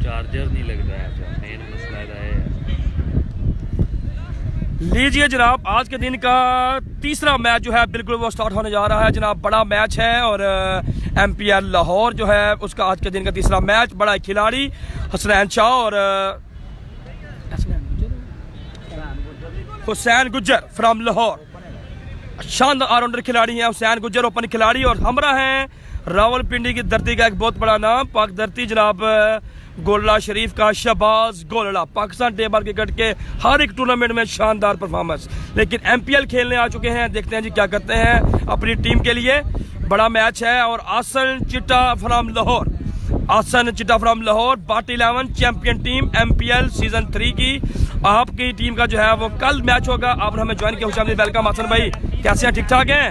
Charger नहीं लग रहा है, मेन मसला है। लीजिए जनाब, आज के दिन का तीसरा मैच जो है बिल्कुल वो स्टार्ट होने जा रहा है जनाब। बड़ा मैच है और MPL लाहौर जो है उसका आज के दिन का तीसरा मैच। बड़ा खिलाड़ी हसनैन शाह और हुसैन गुज्जर फ्रॉम लाहौर, शानदार ऑलराउंडर खिलाड़ी हैं हुसैन गुज्जर, ओपन खिलाड़ी। और हमरा हैं रावलपिंडी की धरती का एक बहुत बड़ा नाम, पाक धरती जनाब गोलड़ा शरीफ का शहबाज गोलड़ा। पाकिस्तान टेबल क्रिकेट के हर एक टूर्नामेंट में शानदार परफॉर्मेंस, लेकिन MPL खेलने आ चुके हैं। देखते हैं जी क्या करते हैं अपनी टीम के लिए। बड़ा मैच है और आसन चिट्टा फ्रॉम लाहौर, आसन चिट्टा फ्रॉम लाहौर, बाट 11 चैंपियन टीम MPL सीजन 3 की आपकी टीम का जो है वो कल मैच होगा। आपने हमें ज्वाइन किया, वेलकम आसन भाई, कैसे हैं? ठीक ठाक हैं?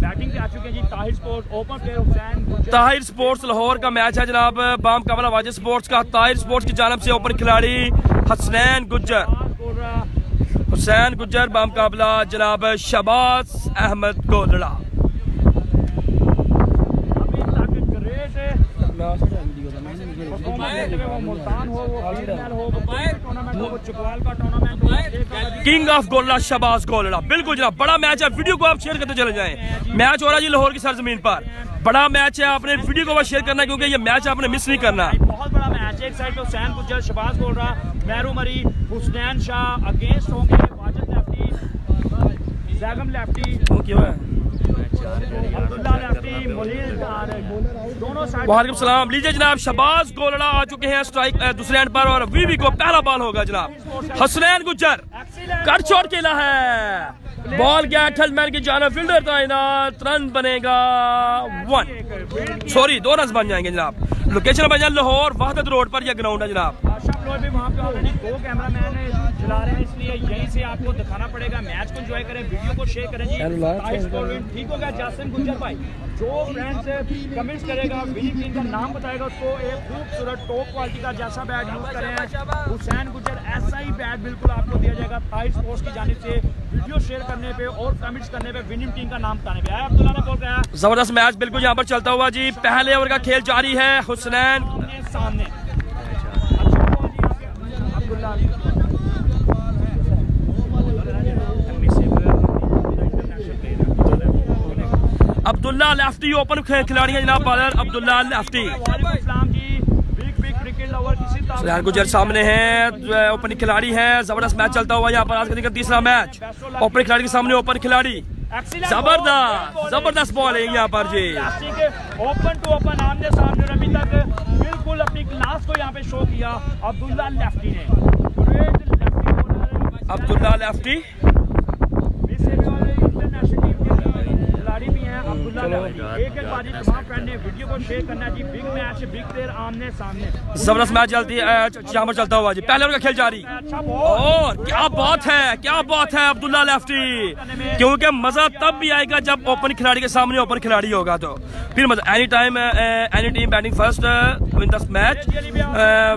बैटिंग पे आ चुके हैं जी Tahir sports, open player Hussain Gujjar. Tahir sports Lahore का मैच है जनाब, बाम काबला वाजिद स्पोर्ट्स का। ताहिर स्पोर्ट्स की जानब से ओपन खिलाड़ी हसनैन गुज्जर, हुसैन गुज्जर, बाम काबला जनाब शहबाज अहमद गोलड़ा। किंग ऑफ गोलड़ा शहबाज गोलड़ा, बिल्कुल जनाब। बड़ा मैच है, वीडियो को आप शेयर करते चले जाएं। मैच हो रहा है जी लाहौर की सरजमीन पर, बड़ा मैच है। आपने वीडियो को शेयर करना है क्योंकि ये मैच आपने मिस नहीं करना। बहुत बड़ा मैच है। एक साइड पे हुसैन गुज्जर, शहबाज गोलड़ा, मेहरू मरी, हुसनैन शाह अगेंस्ट होंगे वाजिद लेफ्टी, जैगम लेफ्टी, क्यों है अब्दुल्ला लेफ्टी, मुनीर दोनों साइड। वालेकुम सलाम। लीजिए जनाब, शहबाज गोलड़ा आ चुके हैं स्ट्राइक दूसरे एंड पर और वीवी को पहला बॉल होगा जनाब। हसनैन गुज्जर कट शॉट खेला है, बॉल गया थर्डमैन की जानब, फील्डर तैनात, रन बनेगा 1, सॉरी 2 रन बन जाएंगे जनाब। लोकेशन बन जाए लाहौर वहदत रोड पर यह ग्राउंड है जनाब। भी वहाँ पे ऑलरेडी 2 कैमरामैन चला रहे हैं, इसलिए यहीं से आपको दिखाना पड़ेगा। मैच को एंजॉय करें, वीडियो को शेयर करें जी। ठीक हो गया जासिम गुज्जर भाई, जो फ्रेंड्स कमेंट्स करेगा, विनिंग टीम का नाम बताएगा, उसको एक खूबसूरत टॉप क्वालिटी का जैसा बैट यूज करें हुसैन गुज्जर, ऐसा ही बैट बिल्कुल आपको दिया जाएगा ताहिर स्पोर्ट्स की जानिब से। वीडियो शेयर करने पे और कमेंट्स करने पे विनिंग टीम का नाम बताने पे आया। अब्दुल्ला ने बोल रहा है जबरदस्त मैच बिल्कुल यहाँ पर चलता हुआ जी। पहले ओवर का खेल जारी है, हुसैन सामने अब्दुल्ला लेफ्टी ओपन खिलाड़ी है जनाब, बॉलर अब्दुल्ला लेफ्टी। हुसैन गुज्जर सामने हैं, ओपन खिलाड़ी हैं। जबरदस्त मैच चलता हुआ यहाँ पर आज का तीसरा मैच। ओपन खिलाड़ी के सामने ओपन खिलाड़ी, जबरदस्त बॉल है यहाँ पर जी। ओपन टू ओपन आमने सामने अभी तक बिल्कुल अपनी क्लास को यहाँ पे शो किया अब्दुल्ला लेफ्टी ने। अब्दुल्ला लेफ्टी खिलाड़ी भी हैं अब्दुल्ला लेफ्टी। एक बारी तमाम फ्रेंड ने वीडियो को शेयर करना है जी। बिग मैच, बिग प्लेयर आमने सामने, जबरदस्त मैच चलती है यहाँ पर चलता हुआ जी। पहले ओवर का खेल जारी और क्या बात है, क्या बात है अब्दुल्ला लेफ्टी, क्योंकि मजा तब भी आएगा जब ओपन खिलाड़ी के सामने ओपन खिलाड़ी होगा तो फिर मजा। Any time any team batting first win the match.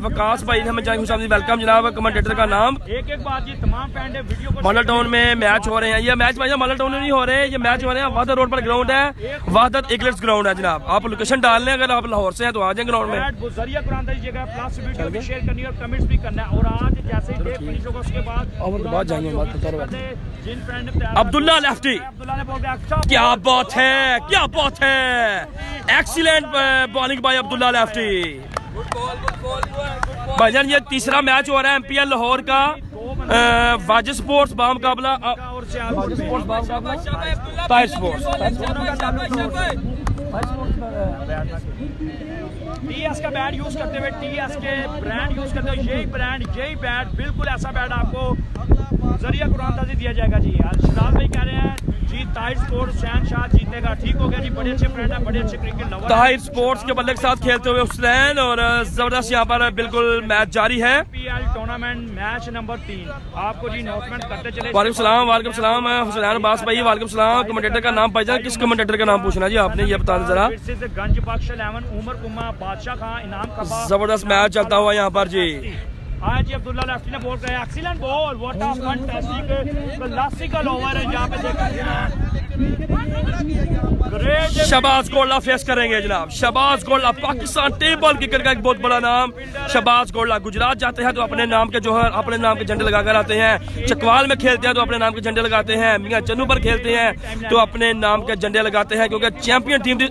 Waqas भाई हमें जाएंगे, वेलकम जनाब। कमेंटेटर का नाम एक बात जी, तमाम फ्रेंड वीडियो को मॉडल टाउन में मैच हो रहे हैं। ये मैच भाई मॉडल टाउन में नहीं हो रहे, ये मैच हो रहे हैं वहदत रोड पर ग्राउंड है, वहदत इगलेट्स ग्राउंड है जनाब। आप लोकेशन डाल लें, अगर आप लाहौर से हैं तो आ जाए ग्राउंड में। जरिया कुरान दीजिएगा, प्लस वीडियो भी शेयर करनी है और कमेंट्स भी करना है। और आज जैसे ही डे फिनिश होगा उसके बाद जाएंगे जिन फ्रेंड ने अब्दुल्ला लेफ्टी, अब्दुल्ला ने बोल दिया अच्छा क्या बात है, क्या बात है, excellent bowling bye Abdullah lefty. भाईजान ये तीसरा मैच हो रहा है MPL लाहौर का, वाजिद स्पोर्ट्स बाम काबला ताहिर स्पोर्ट्स। TS का बैट यूज करते हुए, TS के ब्रांड यूज करते हुए, यही ब्रांड यही बैट, बिल्कुल ऐसा बैट आपको जरिया कुरानदाजी दिया जाएगा जी। शराज भाई कह रहे हैं जी ताहिर स्पोर्ट्स हुसैन शाह जीतेगा। ठीक हो गया जी, बड़े अच्छे फ्रेंड है, बड़े अच्छे क्रिकेट लवर। ताहिर स्पोर्ट्स के बल्ले के साथ खेलते हुए हुसैन और जबरदस्त यहाँ पर बिल्कुल मैच जारी है। MPL टूर्नामेंट मैच नंबर 3 आपको जी अनाउंसमेंट करते चले। वालेकुम सलाम, वालेकुम सलाम हुसैन अब्बास भाई, वालेकुम सलाम। कमेंटेटर का नाम भाईजान, किस कमेंटेटर का नाम पूछना जी आपने, ये बता दें जरा। गंज बख्श 11 उमर कुमा बादशाह खान इनाम का जबरदस्त मैच चलता हुआ यहाँ पर जी। आज अब्दुल्ला लेफ्टी ने बॉल किया, excellent ball, what a fantastic classical over है। यहाँ पे देखा शहबाज गोल्ला फेस करेंगे जनाब। शहबाज गोल्ला पाकिस्तान टेबल क्रिकेट का एक बहुत बड़ा नाम। शहबाज गोल्ला गुजरात जाते हैं तो अपने नाम के जो है अपने नाम के झंडे लगाकर आते हैं। चकवाल में खेलते हैं तो अपने नाम के झंडे लगाते हैं। मियां चन्नू पर खेलते हैं तो अपने नाम के झंडे लगाते हैं, क्योंकि चैंपियन टीम थी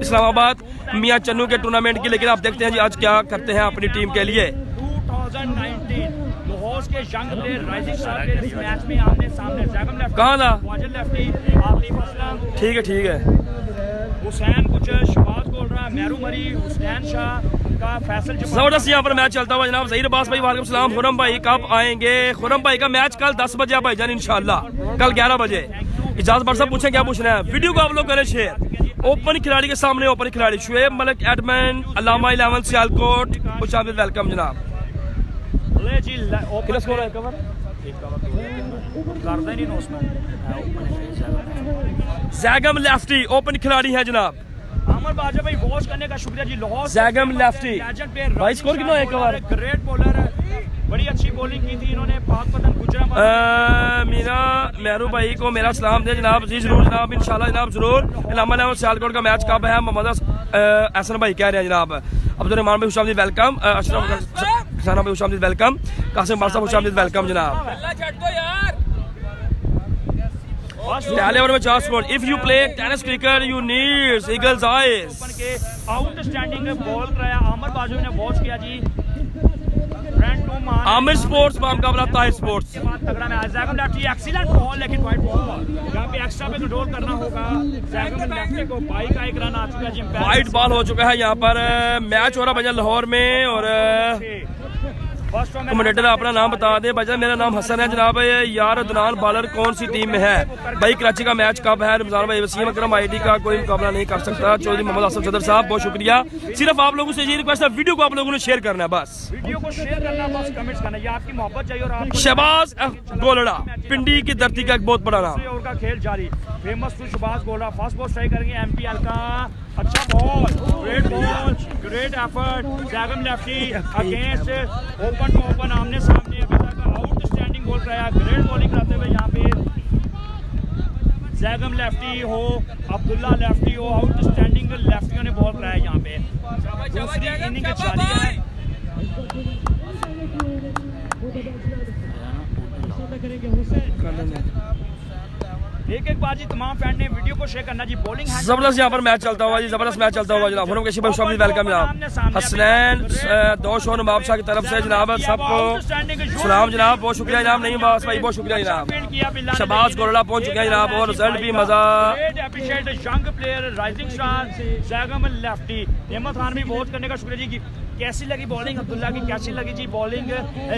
इस्लामाबाद मियां चन्नू के टूर्नामेंट की। लेकिन आप देखते हैं जी आज क्या करते हैं अपनी टीम के लिए। 2019 लाहौर के यंग प्लेयर राइजिंग स्टार के इस मैच में आमने सामने जैगम लेफ्टी, कहाँ था? वाजिद लेफ्टी, आतिफ असलम, ठीक है। हुसैन गुजर, शहबाज गोल्ला, मेहरू मरी, हुसैन शाह का फैसल जबरदस्त यहाँ पर मैच चलता हुआ जनाब। ज़हीर अब्बास भाई वालेकुम सलाम। खुरम भाई कब आएंगे? खुरम भाई का मैच कल 10 बजे भाईजान इंशाल्लाह, कल 11 बजे। इजाज़त बट साहब पूछें क्या पूछना है? वीडियो को आप लोग करें शेयर। ओपन खिलाड़ी के सामने ओपन खिलाड़ी शुएब मलिक एडमन अलामा 11 सियालकोट खुशामदीद वेलकम जनाब। जैगम लेफ्टी ओपन खिलाड़ी है जनाब। अमर बाजा भाई वॉच करने का शुक्रिया जी। लाहौर जैगम लेफ्टी भाई स्कोर कितना है? ग्रेट बॉलर, बड़ी अच्छी बॉलिंग की थी इन्होंने। पाक पतन गुजरा मीरा मेहरू भाई को मेरा सलाम दे जनाब। जी जरूर जनाब, इंशाल्लाह जनाब जरूर। इलामा सियालकोट का मैच कब है? मोहम्मद हसन भाई कह रहे हैं जनाब। अब्दुल रहमान भाई खुशामदीद वेलकम। अशरफ खसाना भाई खुशामदीद वेलकम। कासिम बादशाह खुशामदीद वेलकम जनाब। पहले ओवर में 4 score. If you play tennis cricket you needs eagles eyes. के आउटस्टैंडिंग बॉल कराया आमिर बाजू ने वॉच किया जी। आमिर स्पोर्ट्स मुकाबला ताहिर स्पोर्ट्स। तगड़ा match. Zaigham lefty excellent ball, लेकिन वाइड बॉल यहाँ पे एक्स्ट्रा पे कंट्रोल करना होगा। जैगम लेफ्टी को बाई का एक रन आ चुका है। वाइड बॉल हो चुका है यहाँ पर। मैच हो रहा भजन लाहौर में और कमेंटेटर अपना नाम बता दें। भजन मेरा नाम हसन है जनाब। यार दुनान बॉलर कौन सी टीम में है भाई? कराची का मैच कब है? रमजान भाई वसीम अकरम आईडी का कोई मुकाबला नहीं कर सकता। चौधरी मोहम्मद असद सदर साहब बहुत शुक्रिया। सिर्फ आप लोगों से ये रिक्वेस्ट है, वीडियो को आप लोगों ने शेयर करना है बस। वीडियो को शेयर करना, बस कमेंट्स करना, ये आपकी मोहब्बत चाहिए। और आप शहबाज गोल्ला पिंडी की धरती का एक बहुत बड़ा नाम। ओवर का खेल जारी। Famous to Shahbaz Golla fast ball try करेंगे एमपीएल का। अच्छा ball, great ball, great effort. Zaigham lefty against open to open आमने सामने अभी तक आउटस्टैंडिंग बॉल कराया। ग्रेट बॉलिंग कराते हुए यहाँ पे जैगम लेफ्टी हो, अब्दुल्ला लेफ्टी हो, आउटस्टैंडिंग लेफ्टियों ने बॉल कराया यहाँ पे। दूसरी इनिंग जारी है। एक बार जी तमाम फैन ने वीडियो को शेयर करना जी। बॉलिंग जबरदस्त यहाँ पर मैच चलता हुआ जी, जबरदस्त मैच चलता हुआ जनाब। वेलकम जनाब। हसनैन दो शो नवाब शाह की तरफ से जनाब सबको सलाम जनाब, बहुत शुक्रिया जनाब। नहीं बास भाई बहुत शुक्रिया जनाब। शहबाज गोल्ला पहुंच चुके हैं जनाब और रिजल्ट भी मजा। Young player rising star Zaigham lefty. Ahmed Khan भी वॉच करने का शुक्रिया जी। कैसी लगी बॉलिंग अब्दुल्ला की? कैसी लगी जी बॉलिंग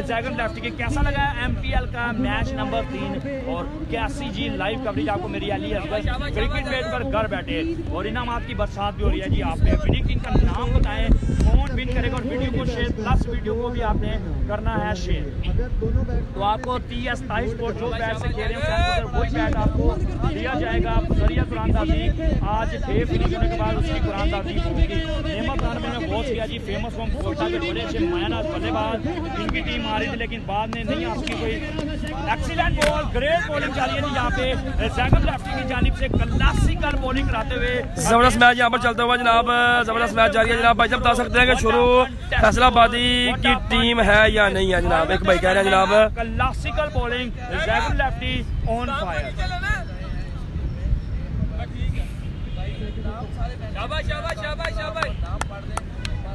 जैगम लेफ्टी की? कैसा लगा एमपीएल का मैच नंबर 3 और कैसी जी लाइव कवरेज आपको मेरी अली असगर क्रिकेट पेज पर घर बैठे और इनामात की बरसात भी हो रही है जी। आपने विनिंग टीम का नाम बताएं, कौन विन करेगा और वीडियो को शेयर प्लस वीडियो को भी आपने करना है शेयर। तो आपको TS ताहिर स्पोर्ट्स जो बैट से खेल रहे हैं वही बैट आपको दिया जाएगा। जरिया कुरानदाजी आज डे फिनिश होने के बाद उसकी कुरानदाजी होगी। नेमत खान में वॉच किया जी। फेमस फ्रॉम कोटा के बड़े अच्छे मायानाज बल्लेबाज, इनकी टीम आ रही थी लेकिन बाद में नहीं आ सकी कोई। एक्सीलेंट बॉल, ग्रेट बॉलिंग चल रही है यहाँ पे जैगम लेफ्टी की जानिब से क्लासिकल बॉलिंग कराते हुए। जबरदस्त मैच यहाँ पर चलता हुआ जनाब। जबरदस्त मैच जारी है जनाब। भाई जब बता सकते हैं कि शुरू फैसलाबादी की टीम है या नहीं है जनाब? एक भाई कह रहे हैं जनाब classical bowling Zaigham lefty on fire.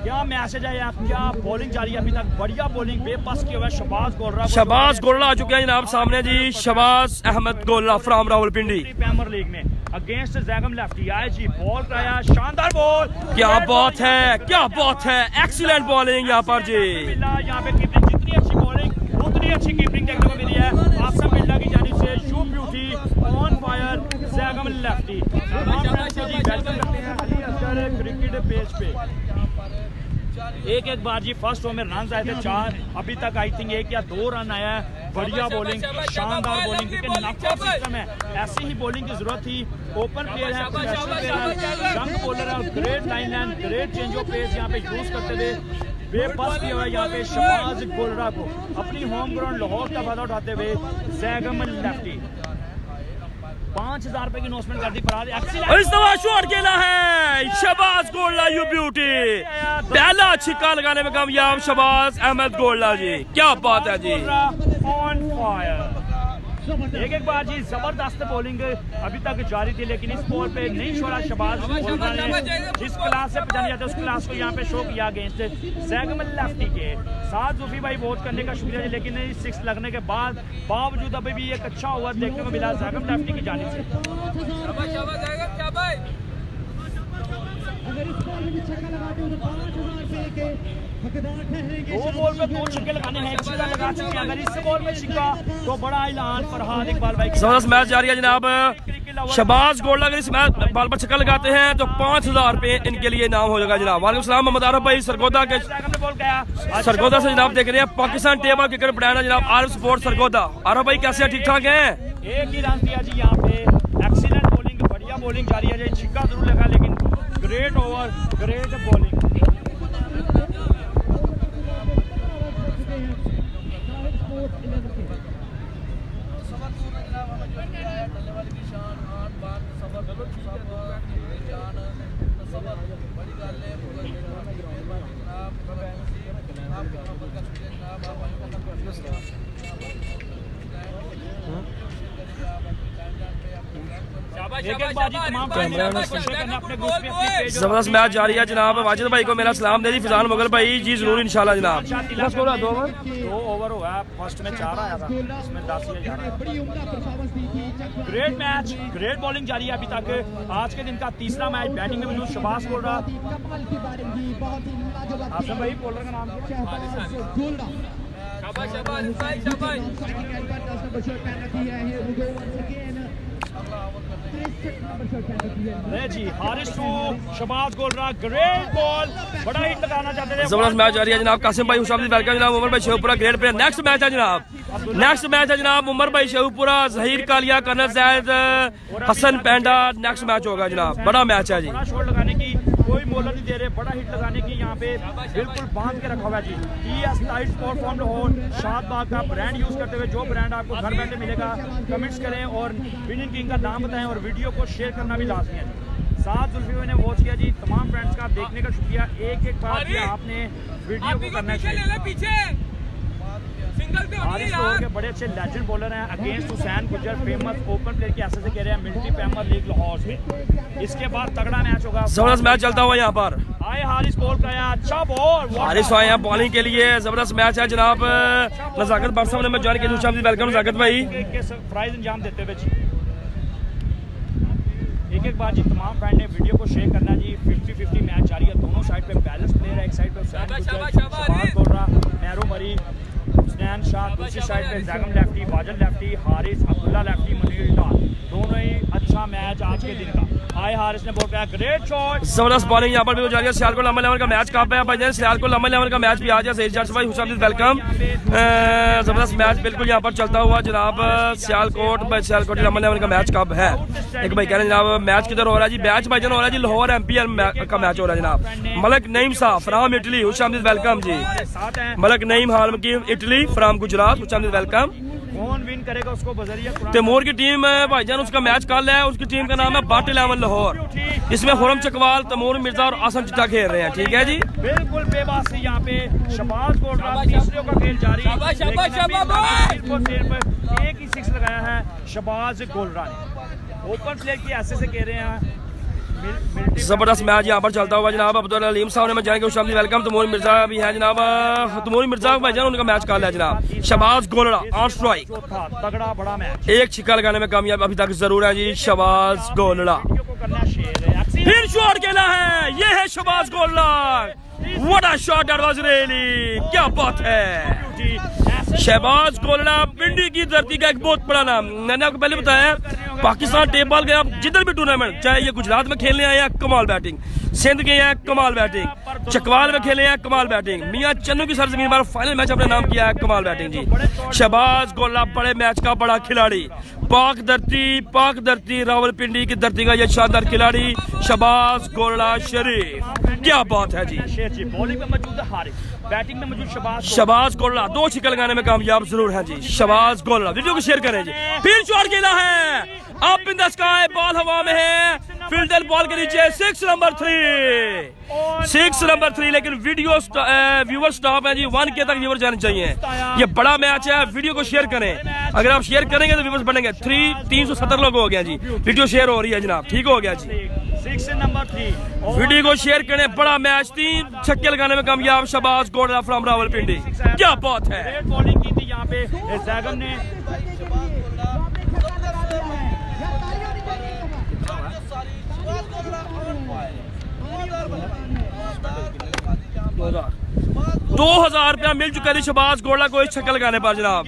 क्या मैसेज है आप? क्या बॉलिंग जारी है अभी तक? बढ़िया बॉलिंग बेबस किया हुआ शहबाज गोल्ला। शहबाज गोल्ला आ चुके हैं जनाब सामने जी। Shahbaz Ahmed Golla from Rawalpindi premier league में अगेंस्ट जैगम लेफ्टी आए जी। बॉल कराया, शानदार बॉल। क्या बात है, क्या बात है। एक्सीलेंट बॉलिंग यहाँ पर जी। यहाँ पे कीपिंग जितनी अच्छी बॉलिंग उतनी अच्छी कीपिंग देखने को मिली है आसम बिल्ला की जानिब से। You beauty on fire Zaigham lefty. Welcome करते हैं अली असगर क्रिकेट पेज पे। एक बार जी फर्स्ट ओवर में रन आए थे 4, अभी तक आई थिंक 1 या 2 रन आया है। बढ़िया बॉलिंग, शानदार बॉलिंग, क्योंकि नॉकआउट सिस्टम है, ऐसी ही बॉलिंग की जरूरत थी। ओपन प्लेयर है, प्रोफेशनल प्लेयर है, यंग बॉलर है, great line and great change of pace यहाँ पे यूज करते थे। बेबस किया हुआ यहाँ पे शहबाज गोल्ला को अपनी होम ग्राउंड लाहौर का फायदा उठाते हुए जैगम लेफ्टी। 5,000 रुपए की इन्वेस्टमेंट कर दी फराज। इस दफा शॉट खेला है शहबाज गोल्ला, यू ब्यूटी, पहला छिक्का लगाने में कामयाब शहबाज अहमद गोल्ला जी, क्या बात है जी। ऑन फायर, एक बार जी जबरदस्त बॉलिंग अभी तक जारी थी, लेकिन इस बॉल पे नहीं छोड़ा शहबाज गोल्ला ने। जिस क्लास से पहचाना जाता है उस क्लास को यहाँ पे शो किया अगेंस्ट जैगम लेफ्टी के साथ। जूफी भाई वोट करने का शुक्रिया जी, लेकिन 6 लगने के बाद बावजूद अभी भी एक अच्छा ओवर देखने को मिला जैगम लेफ्टी की जानिब से। दो बॉल पे 2 छक्के लगाने हैं, छिक्का लगा चुके हैं। अगर इस बॉल में छिक्का तो बड़ा ऐलान फरहाद इकबाल भाई। जबरदस्त मैच जारी है जनाब। शहबाज गोल्ला अगर इस मैच बॉल पर छक्का लगाते हैं तो 5,000 रुपए इनके लिए इनाम हो जाएगा जनाब। वालेकुम सलाम मोहम्मद आरफ भाई सरगोदा के, सरगोदा से जनाब देख रहे हैं पाकिस्तान टेबल क्रिकेट ब्रांड जनाब आरफ स्पोर्ट सरगोदा। आरफ भाई कैसे हैं, ठीक ठाक हैं? एक ही रन दिया जी यहाँ पे, एक्सीलेंट बॉलिंग, बढ़िया बॉलिंग जारी है जी। छिक्का जरूर लगा लेकिन ग्रेट ओवर, ग्रेट बॉलिंग। जबरदस्त मैच जारी है जनाब। वाजिद भाई को मेरा सलाम दे दी, फिजान मुगल भाई जी जरूर इंशाल्लाह जनाब। 2 ओवर हुआ, फर्स्ट में 4 आया था, इसमें 10 ही जा रहा है। ग्रेट मैच, ग्रेट बॉलिंग जारी है अभी तक। आज के दिन का तीसरा मैच बैटिंग में मौजूद शहबाज बोल रहा। आसम भाई बॉलर का नाम जी हारिस टू शहबाज गोल रहा, ग्रेट बॉल, बड़ा हिट लगाना चाहते थे। जबरदस्त मैच जारी है जनाब। कासिम भाई हुशाम वेलकम जनाब। उमर भाई Sheikhupura great player. Next match है जनाब, नेक्स्ट मैच है जनाब उमर भाई Sheikhupura, Zaheer Kalia, colonel Zaid, Hasan Penda. Next match होगा जनाब, बड़ा मैच है जी। बड़ा शॉट लगाने की कोई मोहलत नहीं दे रहे, बड़ा हिट लगाने की यहाँ पे बिल्कुल बांध के रखा हुआ है जी। TS light sport from Lahore Shadbagh का ब्रांड यूज करते हुए, जो ब्रांड आपको घर बैठे मिलेगा, कमेंट्स करें और विनिंग किंग का नाम बताएं और वीडियो को शेयर करना भी लाजमी है। साथ जुल्फी भाई ने वॉच किया जी, तमाम फ्रेंड्स का देखने का शुक्रिया। एक बार भी आपने वीडियो को करना चाहिए। हारिस लाहौर के बड़े अच्छे लेजेंड बॉलर हैं अगेंस्ट हुसैन गुजर, फेमस ओपन प्लेयर के ऐसे से कह रहे हैं मिलिट्री प्रीमियर लीग लाहौर में। इसके बाद तगड़ा मैच होगा, जबरदस्त मैच चलता हुआ यहाँ पर। आए हारिस बॉल का अच्छा बॉल, हारिस आए हैं बॉलिंग के लिए। जबरदस्त मैच है जनाब। नजाकत बार साहब ने मैं ज्वाइन किया, वेलकम नजाकत भाई। प्राइज अंजाम देते हुए जी एक बार जी तमाम फ्रेंड ने वीडियो को शेयर करना जी। 50-50 मैच जारी है, दोनों साइड पे बैलेंस प्लेयर है। एक साइड पे हुसैन गुजर, शहबाज बोल रहा, मैरो मरी, हुसैन शाह, दूसरी साइड पे Zaigham lefty, वाजन lefty, Haris Abdullah lefty, Munir डाल। दोनों ही अच्छा मैच आज के दिन का। आए हारिस ने बॉल किया, ग्रेट शॉट, जबरदस्त बॉलिंग यहाँ पर भी हो जा रही है। सियालकोट लंबा लेवल का मैच कहाँ पे है भाई? सियालकोट लंबा लेवल का मैच भी आ जाए। भाई हुसैन वेलकम। जबरदस्त मैच बिल्कुल यहाँ पर चलता हुआ जनाब। सियालकोट लंबा लेवल का मैच कब है? एक भाई कह रहे हैं जनाब मैच किधर हो रहा है जी? मैच भाई हो रहा है जी लाहौर MPL का मैच हो रहा है जनाब। मलक नईम साहब फ्राम इटली, हुसैन वेलकम जी। मलक नईम हाल की Italy from Gujarat, Hussain welcome. कौन विन करेगा उसको बजरिया तैमूर की टीम भाईजान, उसका मैच कल है। उसकी टीम का नाम है बाट 11 लाहौर। इसमें खुरम चकवाल, तैमूर मिर्जा और आसम चिट्टा खेल रहे हैं, ठीक है जी। बिल्कुल बेबास से यहाँ पे शहबाज बोल रहा, तीसरे का खेल जारी। एक ही 6 लगाया है शहबाज गोलरा ने। ओपन प्लेयर की ऐसे से कह रहे हैं। जबरदस्त मैच यहाँ पर चलता हुआ जनाब। अब्दुल अलीम साहब ने मैं जाएंगे उस वेलकम। तैमूर मिर्जा भी है जनाब। तैमूर मिर्जा भाईजान उनका मैच कल है जनाब। शहबाज गोलरा ऑन स्ट्राइक, तगड़ा बड़ा मैच। एक छिक्का लगाने में कामयाब अभी तक जरूर है जी शहबाज गोलरा। फिर शॉट खेला है, ये है Shahbaz Golra. What a shot that was really, क्या बात है। शहबाज गोलरा पिंडी की धरती का एक बहुत बड़ा नाम। मैंने आपको पहले बताया पाकिस्तान टेबल गया, जिधर भी टूर्नामेंट, चाहे ये गुजरात में खेलने आए हैं कमाल बैटिंग, सिंध गए हैं कमाल बैटिंग, चकवाल में खेले हैं कमाल बैटिंग, मियां चन्नू की सरजमीन पर फाइनल मैच अपने नाम किया है कमाल बैटिंग जी। शहबाज गोलरा बड़े मैच का बड़ा खिलाड़ी, पाक धरती रावलपिंडी की धरती का ये शानदार खिलाड़ी शहबाज गोलरा शरीफ, क्या बात है जी। बॉलिंग में मौजूद है हारिस, बैटिंग में मौजूद शहबाज गोलरा। 2 छिक्के लगाने में कामयाब जरूर है जी शहबाज गोलरा। वीडियो को शेयर करें जी। फिर शॉट खेला है, up in the sky, ball हवा में है, फील्डर बॉल के नीचे, 6 नंबर 3, लेकिन वीडियो व्यूवर स्टॉप है जी, 1K तक व्यूवर जाने चाहिए। ये बड़ा मैच है, वीडियो को शेयर करें, अगर आप शेयर करेंगे तो व्यूवर्स बढ़ेंगे। 370 लोग हो गया जी, वीडियो शेयर हो रही है जनाब, ठीक हो गया जी। 6 नंबर 3, वीडियो को शेयर करें, बड़ा मैच, 3 छक्के लगाने में कामयाब शहबाज गोल्डा फ्रॉम रावलपिंडी, क्या बात है। ग्रेट बॉलिंग की थी यहाँ पे जैगन ने। दो 2000 रुपया मिल चुका है शहबाज गोल्डा को इस छक्के लगाने पर जनाब।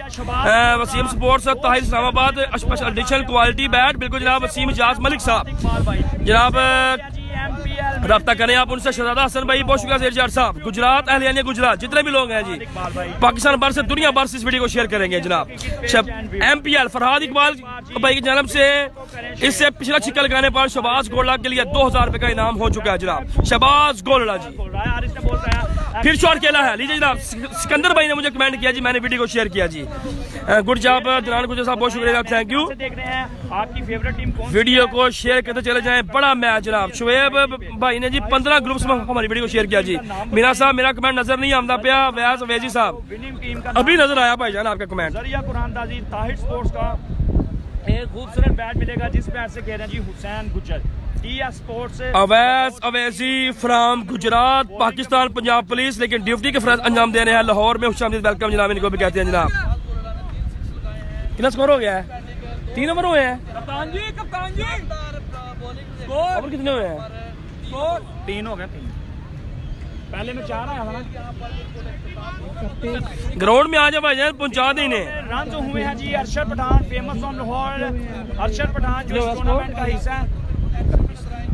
Waseem sports Tahir Islamabad, special edition quality bat, बिल्कुल जनाब। वसीम इजाज मलिक साहब जनाब, रब्ता करें आप उनसे। शहजादा हसन भाई बहुत शुक्रिया, शेरजार साहब, गुजरात, अहलियानिया गुजरात, जितने भी लोग हैं जी, पाकिस्तान भर से, दुनिया भर से इस वीडियो को शेयर करेंगे जनाब। MPL फरहाद इकबाल भाई की जन्म से इससे पिछला छिक्का लगाने पर शहबाज गोल्डा के लिए 2000 रुपए का इनाम हो चुका है जनाब। शहबाज गोल्डा जी फिर शॉट खेला है, लीजिए जनाब। सिकंदर भाई ने मुझे कमेंट किया जी, मैंने वीडियो को शेयर किया जी, गुड जॉब दिलान गुजर साहब, बहुत शुक्रिया, थैंक यू। देख रहे हैं आपकी फेवरेट टीम कौन? वीडियो को शेयर करते चले जाएं, बड़ा मैच जनाब। शुएब भाई ने जी 15 ग्रुप्स में हमारी वीडियो को शेयर किया जी। मीना साहब मेरा कमेंट नजर नहीं आमदा पिया, व्यास अवैजी साहब विनिंग टीम का अभी नजर आया भाईजान आपका कमेंट। जरिया कुरानदाजी ताहिर स्पोर्ट्स का एक खूबसूरत बैट मिलेगा, जिस बैट से कह रहे हैं जी Hussain Gujjar, TS sports. Awais Awaisi from Gujrat, Pakistan Punjab police, लेकिन ड्यूटी के फर्ज अंजाम दे रहे हैं लाहौर में। खुशामदीद वेलकम जनाब, इनको भी कहते हैं जनाब। कितना स्कोर हो गया है? 3 नंबर हुए हैं कप्तान जी, कप्तान जी। और कितने हुए हैं? 3 हो गए, 3 पहले में 4 आया था ना। ग्राउंड में आ जाए भाईजान, पहुंचा दें इन्हें। रन जो हुए हैं जी, अरशद पठान फेमस ऑन लाहौर, अरशद पठान जो इस टूर्नामेंट का हिस्सा है।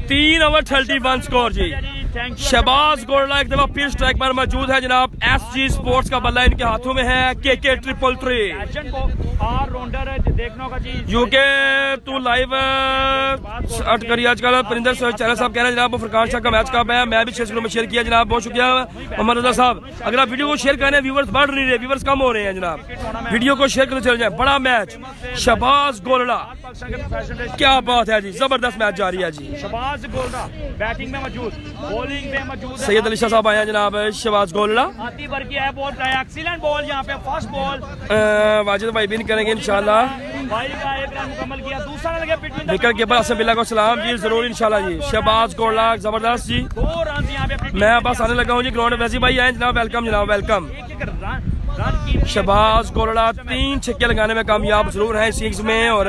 3 ओवर 31 स्कोर जी। शहबाज गोल्डा एक दफा फिर स्ट्राइक पर मौजूद है जनाब। SG स्पोर्ट्स का बल्ला इनके हाथों में है, KK 333 को आर राउंडर देखना होगा जी। यूके तू लाइव स्टार्ट करिए आजकल। परिंदर चैनल साहब कह रहे हैं जनाब फरकान शाह का मैच कब है, मैं भी 6 में शेयर किया जनाब, बहुत शुक्रिया मोहम्मद रजा साहब। अगर आप वीडियो को शेयर करें, व्यूवर्स बढ़ नहीं रहे, व्यूवर्स कम हो रहे हैं जनाब, वीडियो को शेयर करते चले जाए। बड़ा मैच शहबाज गोल्डा, क्या बात है जी, जबरदस्त मैच जारी है जी। शहबाज गोल्डा बैटिंग में मौजूद, बॉलिंग में मौजूद सैयद अली शाह साहब आए हैं जनाब। शहबाज गोल्डा आती भर की है, बॉल का एक्सीलेंट बॉल यहाँ पे, फर्स्ट बॉल वाजिद भाई भी करेंगे इंशाल्लाह। भाई का एक रन मुकम्मल किया, दूसरा लगे पिटविन विकेट कीपर असम बिल्ला को सलाम जी, जरूर इंशाल्लाह जी। शहबाज गोल्डा जबरदस्त जी, 2 रन यहाँ पे। मैं बस आने लगा हूँ जी ग्राउंड। वैसे भाई आए जनाब, वेलकम जनाब, वेलकम। एक रन की शहबाज गोल्डा 3 छक्के लगाने में कामयाब जरूर है सिक्स में, और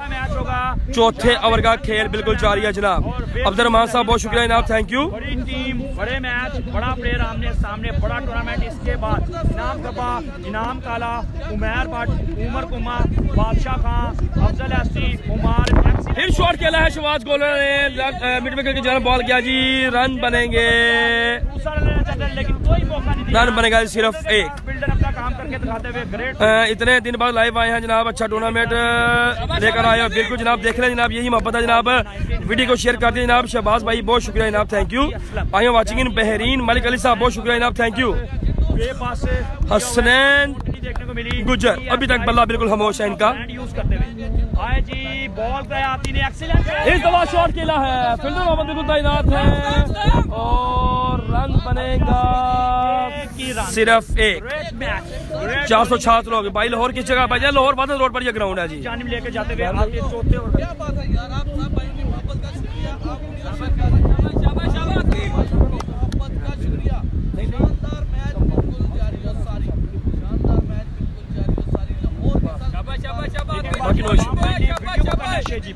मैच होगा। चौथे ओवर का खेल बिल्कुल जारी है जनाब। अब्दुर्रहमान साहब बहुत शुक्रिया जनाब, थैंक यू। बड़ी टीम, बड़े मैच, बड़ा प्लेयर आमने सामने, बड़ा टूर्नामेंट। इसके बाद इनाम गबा, इनाम काला, उमर भट्ट, उमर कुमार, बादशाह खान, अफजल एसटी, उमर। फिर शॉट खेला है शहबाज गोल्डा ने, मिड विकेट की जगह बॉल किया जी, रन बनेंगे, दूसरा लेना चाहते हैं लेकिन कोई मौका नहीं दिया। रन बनेगा सिर्फ 1। बिल्डर अपना काम करके दिखाते हुए ग्रेट। इतने दिन बाद लाइव आए हैं जनाब, अच्छा टूर्नामेंट लेकर आए हैं, बिल्कुल जनाब, देख रहे हैं जनाब, यही मोहब्बत है जनाब। वीडियो को शेयर करते हैं जनाब। शहबाज भाई बहुत शुक्रिया जनाब, thank you. I am watching in Bahrain, Malik Ali साहब बहुत शुक्रिया जनाब, थैंक यू। हसनैन देखने को मिली गुज्जर, अभी तक बल्ला बिल्कुल खामोश है इनका। यूज करते हुए आए जी, बॉल पे आती ने एक्सीलेंट इस दफा शॉट खेला है, फील्डर मोहम्मद बिल्कुल तैनात है, और रन बनेगा सिर्फ 1। 466 लोग भाई। लाहौर किस जगह भाई? लाहौर वादद रोड पर यह ग्राउंड है जी। जानिब लेके जाते हुए आगे चौथे ओवर।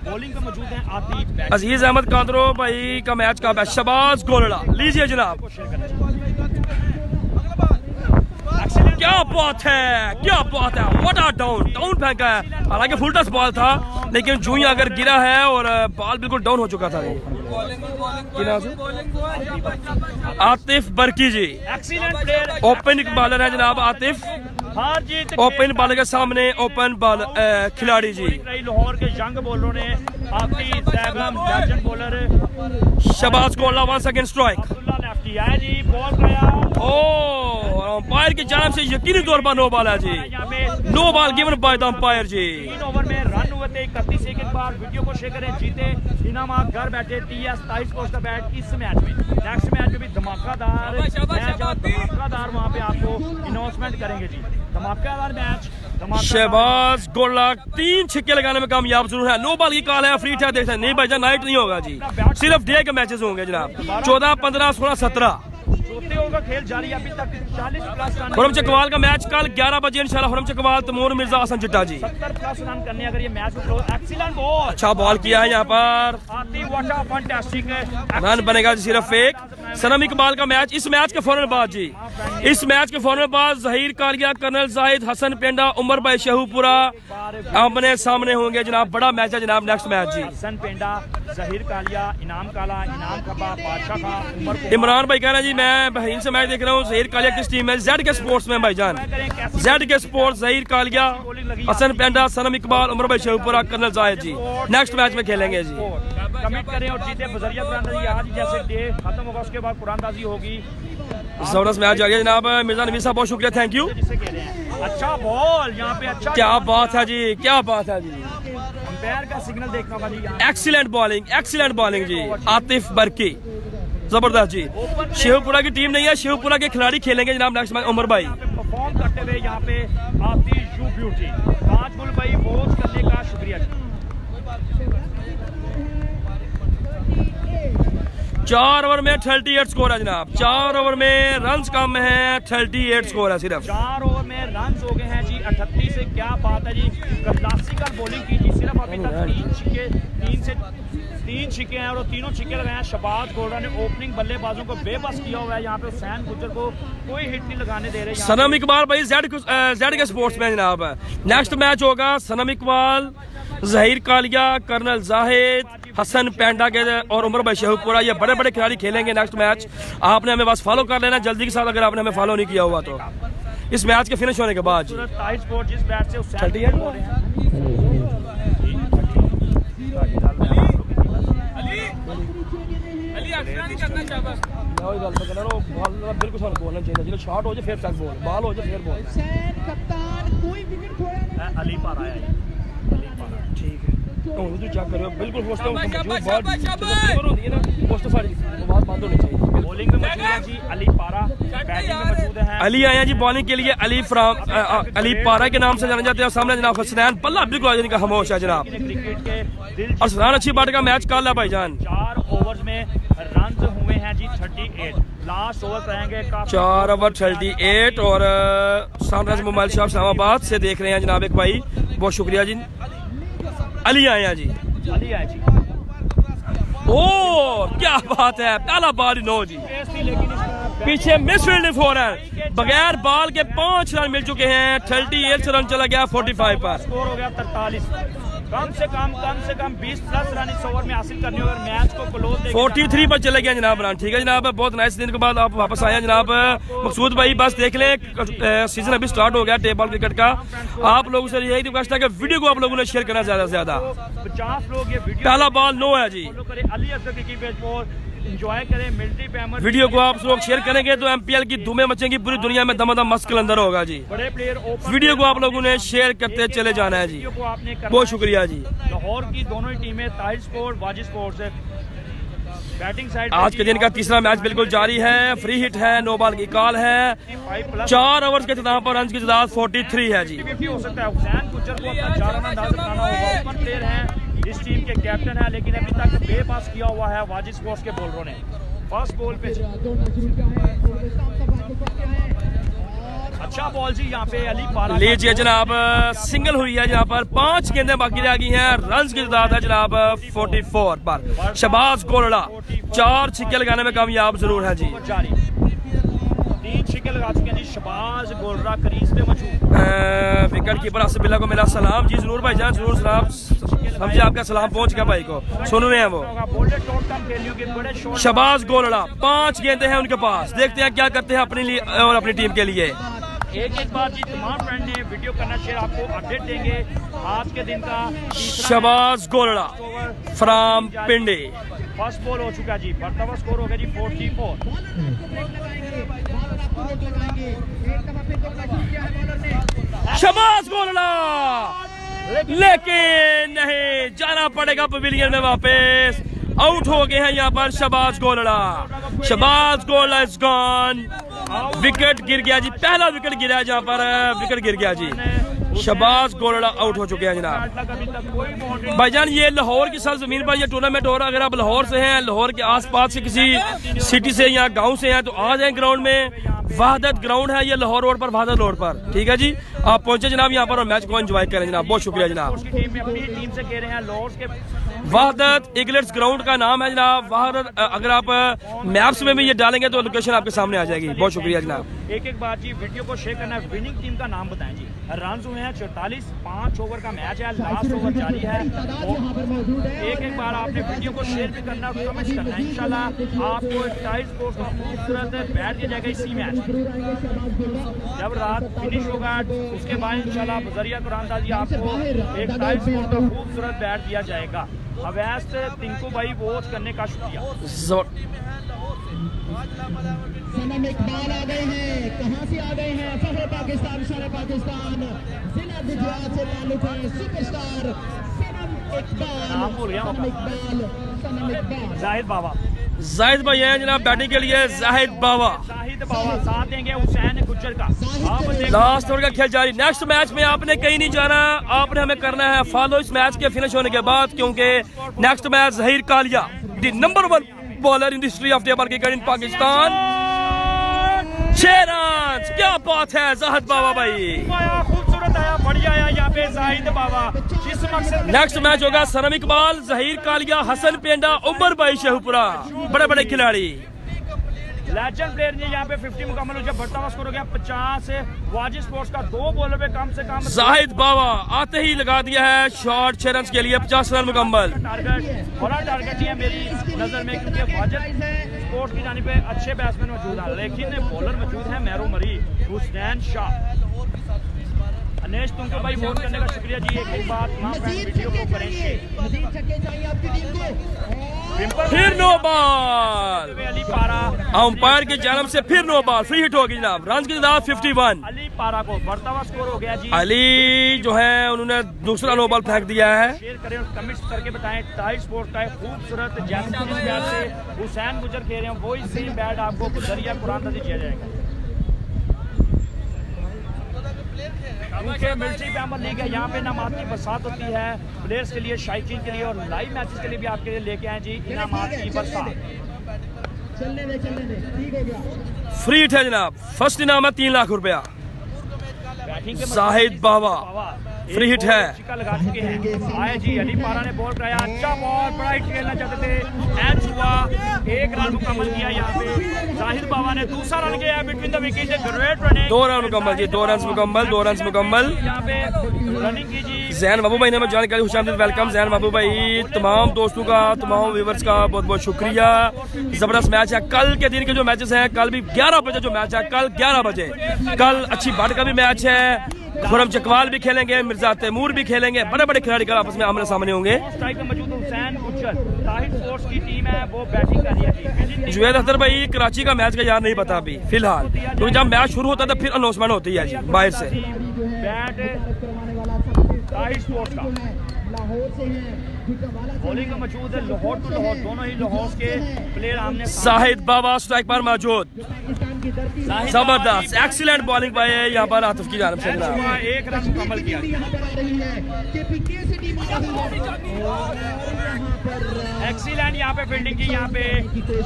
बॉलिंग में मौजूद है आतिफ, अजीज अहमद कादरो भाई का मैच का शहबाज गोल्डा, लीजिए जनाब। क्या बात है, क्या बात है, व्हाट अ डाउन फेंका है। हालांकि फुल टच बॉल था, लेकिन जूं ही अगर गिरा है और बॉल बिल्कुल डाउन हो चुका था। आतिफ बरकी जी एक्सीलेंट प्लेयर, ओपन बॉलर है जनाब आतिफ। हार जीत ओपन बॉलर के सामने ओपन बॉल खिलाड़ी जी। लाहौर के यंग बॉलरों ने आखिरी Saigham legend bowler Shahbaz Golda once again strike. Abdullah lefty आया जी, बॉल गया। अंपायर की जानिब से यकीनी तौर पर नो बॉल है जी, no ball given by the umpire जी। 3 ओवर में रन हुए करते 31 एक बार वीडियो को शेयर करें, जीते इनाम आप घर बैठे TS टाइल्स पोस्ट का बैट इस मैच में। नेक्स्ट मैच में भी धमाकेदार मैच और धमाकेदार वहाँ पे आपको अनाउंसमेंट करेंगे जी। धमाकेदार मैच, शहबाज गोला 3 छक्के लगाने में कामयाब जरूर है। नो बॉल की कॉल है, फ्री टाइम देखते हैं। नहीं भाईजान नाइट नहीं होगा जी, सिर्फ डे के मैचेस होंगे जनाब। 14, 15, 16, 17 सोते होगा खेल जारी अभी तक 40 प्लस रन। खुरम चकवाल का मैच कल 11 बजे इंशाल्लाह। खुरम चकवाल, तैमूर मिर्जा, हसन चिट्टा जी 70 प्लस रन करने अगर ये मैच को एक्सीलेंट बॉल, अच्छा बॉल किया है यहाँ पर। आती वाटा फैंटास्टिक रन बनेगा जी सिर्फ एक। सनम इकबाल का मैच, इस मैच के फौरन बाद जी, इस मैच के फौरन बाद जहीर कालिया, कर्नल जाहिद, हसन पेंडा, उमर भाई शेहूपुरा आमने सामने होंगे जनाब। बड़ा मैच है जनाब नेक्स्ट मैच जी। हसन पेंडा, जहीर कालिया, इनाम काला, इनाम खबा, बादशाह खान, उमर इमरान भाई कह रहे हैं जी मैं बहरीन से मैच देख रहा हूँ। जहीर कालिया किस टीम है? जेड के स्पोर्ट्स में भाईजान, जेड के स्पोर्ट्स। जहीर कालिया, हसन पेंडा, सनम इकबाल, उमर भाई शेहूपुरा, कर्नल जाहिद जी नेक्स्ट मैच में खेलेंगे जी। कमिट करें और जीते बजरिया कुरानदाजी। आज जैसे डे खत्म होगा उसके बाद कुरानदाजी होगी। जबरदस्त मैच आ गया जनाब। मिर्जा नबी साहब बहुत शुक्रिया, थैंक यू। जिसे कह रहे हैं अच्छा बॉल यहाँ पे, अच्छा क्या बात है जी, क्या बात है जी। अंपायर का सिग्नल देखना होगा जी यहाँ। एक्सीलेंट बॉलिंग, एक्सीलेंट बॉलिंग जी। आतिफ बरकी जबरदस्त जी। शेहूपुरा की टीम नहीं है, शेहूपुरा के खिलाड़ी खेलेंगे जनाब नेक्स्ट मैच। उमर भाई परफॉर्म करते हुए यहाँ पे आती यू ब्यूटी। ताजगुल भाई वॉच करने का शुक्रिया जी। 4 ओवर में 38 स्कोर है जनाब। 4 ओवर में रन्स कम है, 38 स्कोर है सिर्फ। 4 ओवर में रन्स हो गए हैं जी 38 से। क्या बात है जी, क्लासिकल बॉलिंग की जी। सिर्फ अभी तक 3 छिक्के हैं और तीनों छिक्के लगाए हैं। शहबाज गोल्डा ने ओपनिंग बल्लेबाजों को बेबस किया हुआ है। यहाँ पे हुसैन गुज्जर को कोई हिट नहीं लगाने दे रहे। सनम इकबाल भाई जेड के स्पोर्ट्स में जनाब। नेक्स्ट मैच होगा सनम इकबाल, जहीर कालिया, कर्नल जाहिद, हसन पेंडा के और उमर भाई शेहूपुरा, ये बड़े बड़े खिलाड़ी खेलेंगे नेक्स्ट मैच। आपने हमें बस फॉलो कर लेना जल्दी के साथ, अगर आपने हमें फॉलो नहीं किया हुआ तो। इस मैच के फिनिश होने के बाद जी। जिस बैट से हुसैन बिल्कुल बोलना चाहिए, शॉट हो जाए फिर तक बोल, बॉल हो जाए फिर बोल। अली पारा है, अली पारा ठीक है। चेक करो बिल्कुल पोस्ट बात बंद होनी चाहिए। बॉलिंग में मौजूद है जी अली पारा, बैटिंग में मौजूद है अली आए हैं जी बॉलिंग के लिए। अली पारा के नाम से जाने जाते हैं। सामने जनाब हसनैन बल्ला बिल्कुल का खामोश है जनाब। क्रिकेट के हसनैन अच्छी बात का मैच काला भाईजान। 4 ओवर में रन हुए हैं जी 38। लास्ट ओवर रहेंगे 4 ओवर 38 और सनराइज मोबाइल शॉप इस्लामाबाद से देख रहे हैं जनाब एक भाई, बहुत शुक्रिया जी। अली आए हैं जी, अली आए जी। ओ क्या बात है, पहला बॉल 9 जी। पीछे मिसफील्ड फॉरन, बगैर बॉल के 5 रन मिल चुके हैं। 38 रन चला गया 45 पर। स्कोर हो गया 43। कम से कम 20 प्लस रन इस ओवर में हासिल करने और मैच को क्लोज 43 पर चले गए जनाब रन। ठीक है जनाब, बहुत नाइस दिन के बाद आप वापस आए हैं जनाब। मकसूद भाई बस देख लें, सीजन अभी स्टार्ट हो गया टेबल क्रिकेट का। आप लोगों से यही रिक्वेस्ट है कि वीडियो को आप लोगों ने शेयर करना ज्यादा से ज्यादा। 50 लोग ये वीडियो, पहला बॉल 9 है जी। अली अफजल क्रिकेट पेज पर एंजॉय करें। मिलिट्री पेमेंट वीडियो को आप लोग शेयर करेंगे तो एमपीएल की धूमें मचेंगी, पूरी दुनिया में दमादम मस्क अंदर होगा जी। बड़े प्लेयर वीडियो को आप लोगों ने शेयर करते चले जाना है जी, बहुत शुक्रिया जी। लाहौर की दोनों ही टीमें ताहिर स्पोर्ट, वाजिद स्पोर्ट से बैटिंग साइड। आज के दिन का तीसरा मैच बिल्कुल जारी है। फ्री हिट है, नो बॉल की कॉल है। 4 ओवर के इख्तिताम पर रन की तादाद 43 है जी। हो सकता है हुसैन गुज्जर को अपना 4 रन अंदाज बनाना होगा। ओपन प्लेयर हैं, इस टीम के कैप्टन है, लेकिन अभी तक बेपास किया हुआ है वाजिद स्पोर्ट्स के बॉलरों ने। फर्स्ट बॉल पे अच्छा बॉल जी यहाँ पे अली पारा। लीजिए जनाब, सिंगल हुई है जहाँ पर। 5 गेंदें बाकी रह गई हैं। रन की तादाद है जनाब 44 पर। शहबाज गोल्डा 4 छिक्के लगाने में कामयाब जरूर है जी। 3 छिक्के लगा चुके हैं जी शहबाज गोल्डा, क्रीज पे मौजूद। विकेट कीपर आसिफ बिल्ला को मेरा सलाम जी। जरूर भाईजान, जरूर सलाम, समझे आपका सलाम पहुंच गया भाई को, सुन रहे हैं वो। शहबाज गोल्डा 5 गेंदें हैं उनके पास, देखते हैं क्या करते हैं अपने लिए और अपनी टीम के लिए। एक बार जी तमाम फ्रेंड ने वीडियो करना शेयर, आपको अपडेट देंगे आज के दिन का। Shahbaz गोल्डा from Pindi. First ball हो चुका जी, बढ़ता स्कोर हो गया जी 44। शहबाज गोल्डा लेकिन नहीं, जाना पड़ेगा पवेलियन में वापस। आउट हो गए हैं यहाँ पर Shahbaz Golra. Shahbaz Golra is gone. Wicket गिर गया जी, पहला विकेट गिरा है जहाँ पर विकेट गिर गया जी। शहबाज गोलड़ा आउट हो चुके हैं जनाब। भाईजान ये लाहौर की सरजमीन पर ये टूर्नामेंट हो रहा है। अगर आप लाहौर से हैं, लाहौर के आसपास से किसी सिटी से या गांव से हैं तो आ जाएं ग्राउंड में। वहादत ग्राउंड है ये लाहौर रोड पर, वहादत रोड पर, ठीक है जी। आप पहुंचे जनाब यहाँ पर और मैच को एंजॉय करें जनाब। बहुत शुक्रिया जनाब। टीम से कह रहे हैं लाहौर के वहादत ईगलेट्स ग्राउंड का नाम है जनाब वहादत। अगर आप मैप्स में भी ये डालेंगे तो लोकेशन आपके सामने आ जाएगी। बहुत शुक्रिया जनाब। एक बात जी, वीडियो को शेयर करना है। विनिंग टीम का नाम बताएं जी। रन हुए हैं 44, 5 ओवर का मैच है, लास्ट ओवर जारी है। एक बार आपने वीडियो को शेयर भी करना, कमेंट करना है। इंशाल्लाह आपको टाइट स्पोर्ट्स का खूबसूरत बैट दिया जाएगा इसी मैच में। जब रात फिनिश होगा उसके बाद इंशाल्लाह बजरिया कुरानदाजी आपको एक टाइट स्पोर्ट्स का खूबसूरत बैट दिया जाएगा। अवैस तिंकू भाई वॉच करने का शुक्रिया। सनम इकबाल आ गए हैं। कहां से आ गए हैं? फखर पाकिस्तान, शर पाकिस्तान, जिला गुजरात से ताल्लुक है। सुपरस्टार सनम इकबाल। नाम भूल गया। सनम इकबाल जाहिद बाबा, जाहिद भाई है जनाब बैटिंग के लिए। जाहिद बाबा, जाहिद बाबा साथ देंगे हुसैन गुज्जर का। लास्ट ओवर का खेल जारी। नेक्स्ट मैच में आपने कहीं नहीं जाना, आपने हमें करना है फॉलो इस मैच के फिनिश होने के बाद, क्योंकि next match Zaheer Kalia, the number 1 bowler in the history of table cricket in Pakistan. 6 run, क्या बात है जाहिद बाबा भाई। खूबसूरत आया, बढ़िया आया यहाँ पे जाहिद बाबा। जिस मकसद नेक्स्ट मैच होगा सनम इकबाल, जहीर कालिया, हसन पेंडा, उमर भाई शेहपुरा, बड़े बड़े खिलाड़ी। लेजेंड प्लेयर ने यहाँ पे 50 मुकम्मल हो गया। बढ़ता हुआ स्कोर हो गया 50। वाजिद स्पोर्ट्स का 2 बॉलर पे कम से कम जाहिद बाबा आते ही लगा दिया है शॉट 6 रन के लिए। 50 रन मुकम्मल। टारगेट बड़ा टारगेट ही है मेरी नजर में, क्योंकि वाजिद स्पोर्ट्स की जानी पे अच्छे बैट्समैन मौजूद हैं, लेकिन बॉलर मौजूद है मैरो मरी, हुसैन शाह। अनेश तुमको भाई वोट करने का शुक्रिया जी। एक बात वीडियो को करें फिर नो बॉल। अली पारा अंपायर की जानब से फिर नो बॉल। फ्री हिट होगी जनाब। रन की तादाद 51। अली पारा को बढ़ता हुआ स्कोर हो गया जी। अली जो है उन्होंने दूसरा नो बॉल फेंक दिया है। शेयर करें और कमेंट्स करके बताएं। टाइट स्पोर्ट्स का एक खूबसूरत जैसे जिस बैट से हुसैन गुजर खेल रहे हैं वही सेम बैट आपको गुजरिया कुरानदाजी दिया जाएगा। मिलिट्री पैमर लीग है, यहाँ पे इनामात की बरसात होती है प्लेयर्स के लिए, शायकीन के लिए और लाइव मैचेस के लिए भी आपके लिए लेके आए जी इनामात की बरसात। चलने दे ठीक हो गया। फ्री हिट है जनाब। फर्स्ट इनाम है 3 लाख रुपया। जाहिद बाबा फ्री हिट है। लगा चुके हैं। आए जी अली पारा ने बॉल कराया, अच्छा बॉल, बड़ा हिट खेलना चाहते थे, कैच हुआ, 1 रन मुकम्मल किया। यहाँ पे जाहिद बाबा ने दूसरा रन किया between the wicket. Great running, 2 run मुकम्मल जी। 2 रन मुकम्मल। 2 रन मुकम्मल। यहाँ पे रनिंग की जी। जैन बाबू भाई ने हमें जानकारी, खुशामदीद, वेलकम जैन बाबू भाई। तमाम दोस्तों का, तमाम व्यूवर्स का बहुत बहुत शुक्रिया। जबरदस्त मैच है। कल के दिन के जो मैचेस हैं, कल भी 11 बजे जो मैच है, कल 11 बजे कल अच्छी बाट का भी मैच है। खुरम चकवाल भी खेलेंगे, मिर्जा तैमूर भी खेलेंगे, बड़े बड़े खिलाड़ी कल आपस में आमने सामने होंगे। स्ट्राइक में मौजूद हुसैन गुज्जर, ताहिर स्पोर्ट्स की टीम है, वो बैटिंग कर रही है। जुवेद अख्तर भाई कराची का मैच का यार नहीं पता अभी फिलहाल, क्योंकि जब मैच शुरू होता है तो फिर अनाउंसमेंट होती है जी बाहर से। बैट ताहिर स्पोर्ट्स का बॉलिंग में मौजूद है लाहौर टू लाहौर, दोनों ही लाहौर के प्लेयर आमने। जाहिद बाबा स्ट्राइक पर मौजूद, जबरदस्त एक्सीलेंट बॉलिंग भाई है यहाँ पर आतिफ की जानब से। 1 रन मुकम्मल किया। एक्सीलेंट यहाँ पे फील्डिंग की। यहाँ पे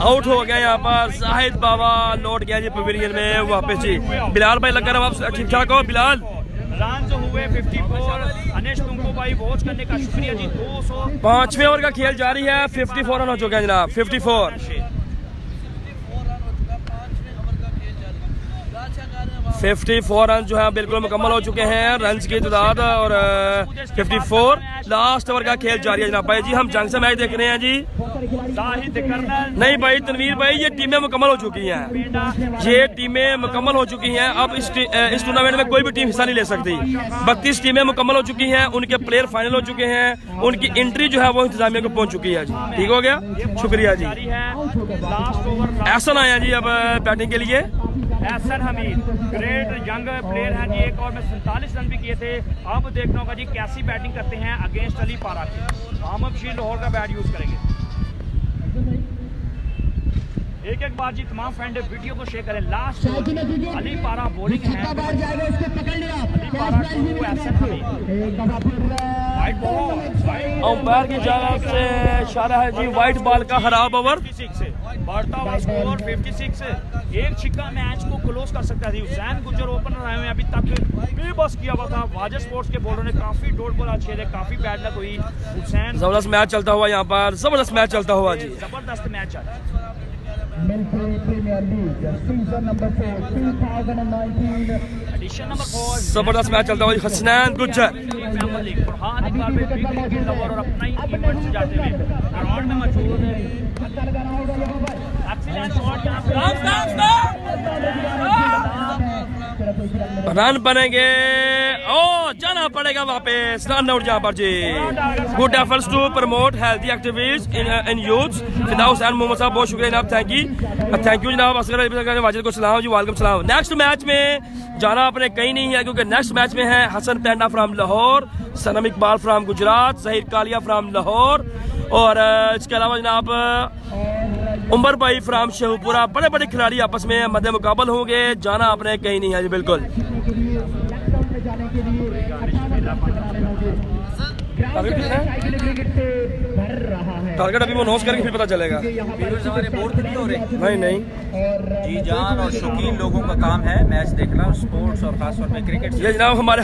आउट हो गया यहाँ पर जाहिद बाबा। लौट गया जी पवेलियन में वापस जी। बिलाल भाई लग रहा है आप ठीक ठाक हो बिलाल। रन हुए 54। अनेश तुमको भाई वॉच करने का शुक्रिया जी। 5वें ओवर का खेल जारी है। 54 रन हो चुके हैं जनाब। 54 रन जो है बिल्कुल मुकम्मल हो चुके हैं। रन की तादाद और 54 लास्ट ओवर का खेल जारी है जनाब भाई जी। हम जंग से मैच देख रहे हैं जी। जाहिद कर्नल नहीं भाई तनवीर भाई, ये टीमें मुकम्मल हो चुकी हैं, ये टीमें मुकम्मल हो चुकी हैं। अब इस टूर्नामेंट में कोई भी टीम हिस्सा नहीं ले सकती। 32 टीमें मुकम्मल हो चुकी हैं, उनके प्लेयर फाइनल हो चुके हैं, उनकी एंट्री जो है वो इंतजामिया को पहुंच चुकी है जी। ठीक हो गया, शुक्रिया जी। जारी है लास्ट ओवर। एहसन आया जी अब बैटिंग के लिए। Ahsan Hameed great young player हैं जी, एक ओवर में 47 रन भी किए थे। अब देखना होगा जी कैसी बैटिंग करते हैं अगेंस्ट अली पारा के। मोहम्मद बशीर लाहौर का बैट यूज करेंगे। एक एक बार जी तमाम फ्रेंड वीडियो को शेयर करें। लास्ट अली पारा बॉलिंग है, Ali Para to Ahsan Hameed. White ball, umpire की जानिब से इशारा है जी, वाइट बॉल का खराब ओवर। 56 से बढ़ता हुआ स्कोर 56 से एक छिक्का मैच को क्लोज कर सकता है। हुसैन गुज्जर ओपनर आए हुए अभी तक बेबस किया हुआ था। वाजह स्पोर्ट्स के बॉलरों ने काफी डॉट बॉल अच्छे थे, काफी बैड लक हुई। हुसैन जबरदस्त मैच चलता हुआ, यहाँ पर जबरदस्त मैच चलता हुआ जी। जबरदस्त मैच है। Premier league season number 4 2019 edition number 4 जबरदस्त मैच चलता हुआ। हसनैन गुज्जर फैमिली लीग फरहान इकबाल में बिग विकेट लवर और अपना ही इवेंट से जाते हुए ग्राउंड में मौजूद है। एक्सीलेंट शॉट यहां रन बनेंगे। ओ जाना पड़ेगा वापस, रन आउट जहाँ पर जी। Good efforts to promote healthy activities in youth. Fida Hussain Mohammad साहब बहुत शुक्रिया जनाब, थैंक यू जनाब। असगर वाजिद को सलाम जी, वालेकुम सलाम। नेक्स्ट मैच में जाना अपने कहीं नहीं है, क्योंकि नेक्स्ट मैच में है Hasan Penda from Lahore, Sanam Iqbal from Gujrat, Zaheer Kalia from Lahore और इसके अलावा जनाब उमर भाई फ्राम शेखपुरा। बड़े बड़े खिलाड़ी आपस में मध्य मुकाबल होंगे। जाना अपने कहीं नहीं है जी, बिल्कुल। टारगेट अभी वो अनाउंस करके फिर पता चलेगा। हमारे बोर तो नहीं हो रहे? नहीं नहीं, जी जान और शौकीन लोगों का काम है मैच देखना, स्पोर्ट्स और खासतौर पे क्रिकेट। ये जनाब हमारे